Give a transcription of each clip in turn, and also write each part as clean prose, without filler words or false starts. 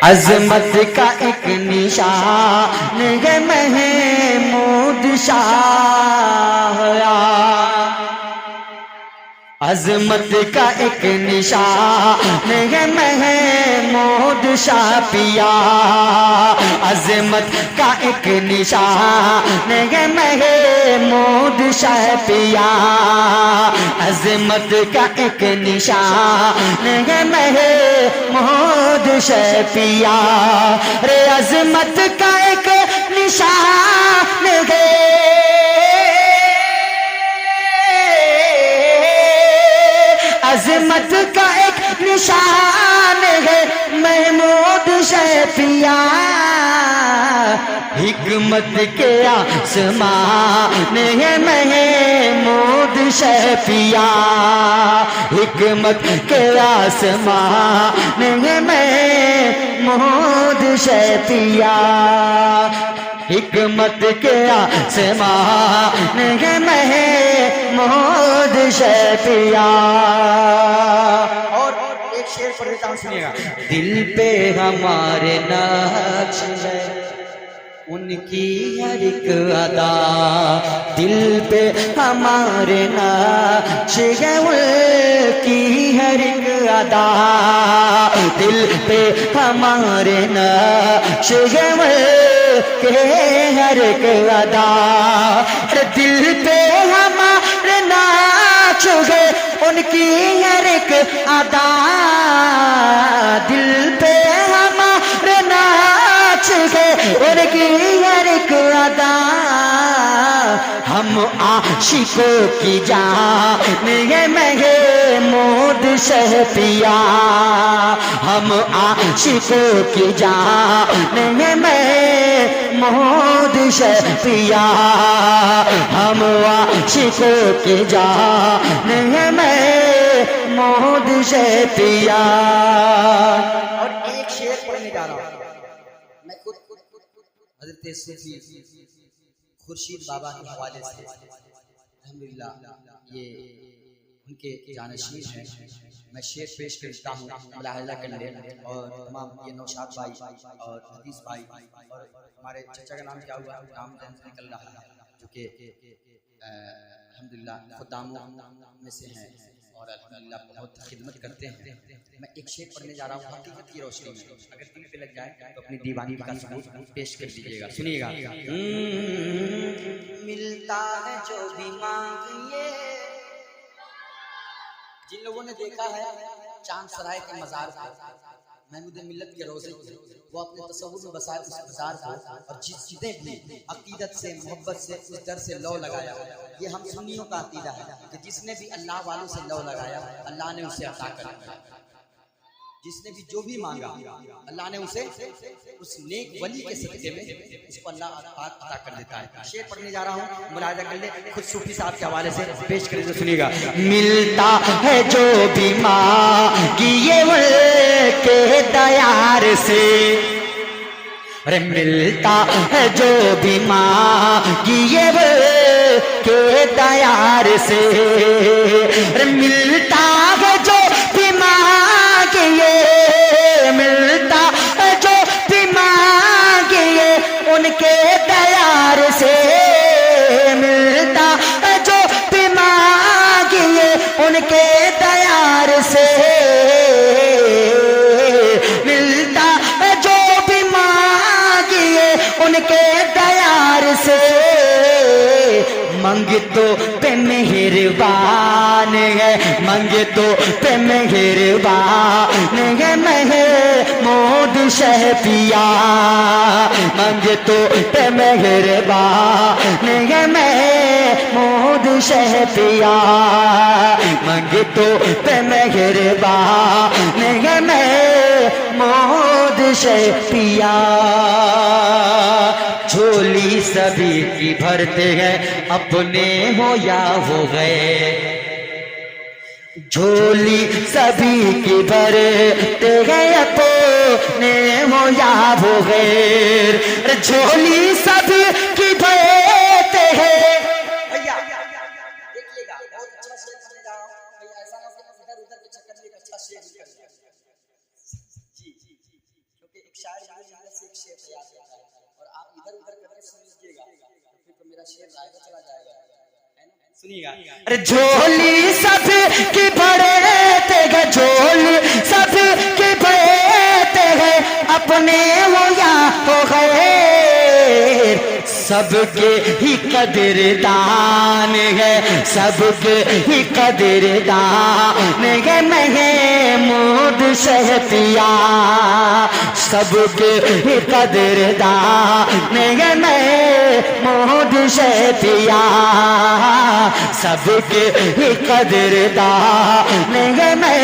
अजमत का एक निशान है महमूद शाह। अजमत का एक निशान है महमूद शाह पिया। अजमत का एक निशान है महमूद शाह पिया। अजमत का एक निशान है महमूद शाह पिया। रे अजमत का एक निशान है, अजमत का एक निशान है महमूद शाह पिया। हिकमत के आसमान है महमूद शाह पिया। हिकमत के आसमान है महमूद शाह पिया। हिकमत के आसमान है महमूद शाह पिया। और एक शेर पढ़ देता हूं, सुनिएगा। दिल पे हमारे नक्श है उनकी हर एक अदा। दिल पे हमारे नक्श है उनकी हर एक अदा। दिल पे हमारे नक्श है के हर एक अदा। दिल पे हमारे नाच है उनकी हर एक अदा। दिल पे हमारे नाच है उनकी हर एक अदा। हम आशिकों की जान है महमूद शाह पिया। हम आशिकों की जान है महमूद शाह पिया। हम आशिकों की जान है महमूद शाह पिया। और एक शेर पढ़ने जा रहा हूं मैं खुद हज़रत सूफी खुर्शीद बाबा के हवाले से। अल्हम्दुलिल्लाह ये उनके जानशीन हैं। मैं शेर पेश करता हूँ, मुलाहज़ा कर ले। और तमाम ये नौशाद भाई और हदीस भाई और हमारे चचा का नाम क्या हुआ, नाम निकल रहा है, जो कि अल्हम्दुलिल्लाह खुदामों में से हैं और अल्हम्दुलिल्लाह बहुत खिदमत करते हैं। मैं एक शेर पढ़ने जा रहा हूँ हकीकत की रोशनी में। अगर दिल पे लग जाए तो अपनी दीवानी का सबूत पेश कर दीजिएगा। सुनिएगा। मिलता है जो भी मांगिए। जिन लोगों ने देखा है चांद सराय के मजार को, महमूद मिल्लत के रोज़े को, वो अपने तसव्वुर में बसाए उस मजार को। और जिसने भी अकीदत से मोहब्बत से उस दर से लौ लगाया, ये हम सुन्नियों का अकीदा है कि जिसने भी अल्लाह वालों से लौ लगाया अल्लाह ने उसे अता कर दिया। जिसने भी जो भी मांगा अल्लाह ने उसे उस नेक वली के सदके में उसको अल्लाह अता कर देता है। शेर पढ़ने जा रहा हूँ, मुलाहिजा कर ले, खुद सूफी साहब के हवाले से पेश कर दे। सुनिएगा। मिलता है जो भी मांगिए के दयार से। अरे मिलता है जो भी मांगिए के दयार से। अरे मिलता है जो भी मांगिए, मिलता है जो भी मांगिए उनके दयार से। मिलता है जो भी मांगिए उनके दयार से। मिलता है जो भी मांगिए उनके दयार से। मंगे तो पे मेहरबान है, मंगे तो पे मेहरबान है महमूद शाह पिया। मंगे तो पे मेहरबान है महमूद शाह पिया। मंगे तो पे मेहरबान है महमूद शाह पिया। झोली सभी की भरते हैं अपने हो या हो गए। झोली सभी की भरते हैं अपने हो या हो गैर। झोली सभी की भरते हैं। भैया देखिएगा, बहुत अच्छा शेर पढ़ने जा रहा हूं। ऐसा ना हो कि इधर उधर के चक्कर में एक अच्छा शेर निकल जाए। जी, क्योंकि एक शायर बड़ी मेहनत से एक शेर तैयार करता है और आप इधर उधर करके सुन लीजिएगा तो फिर तो मेरा शेर रायगा चला जाएगा, है ना? सुनिएगा। अरे झोली सब की भरते हैं, झोली सब की भरते हैं, अपने वो या हो गए, सबके ही कदरदान है, सबके ही कदरदान है महमूद शहतिया, सबके ही कदरदान है महमूद शहतिया, सबके ही कदरदान है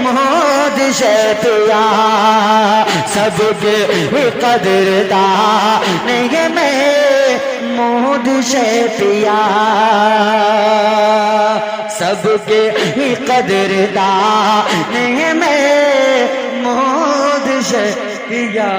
महमूद शहतिया, सबके ही कदरदान है महमूद शहतिया, सबके ही कदरदान है महमूद शहतिया।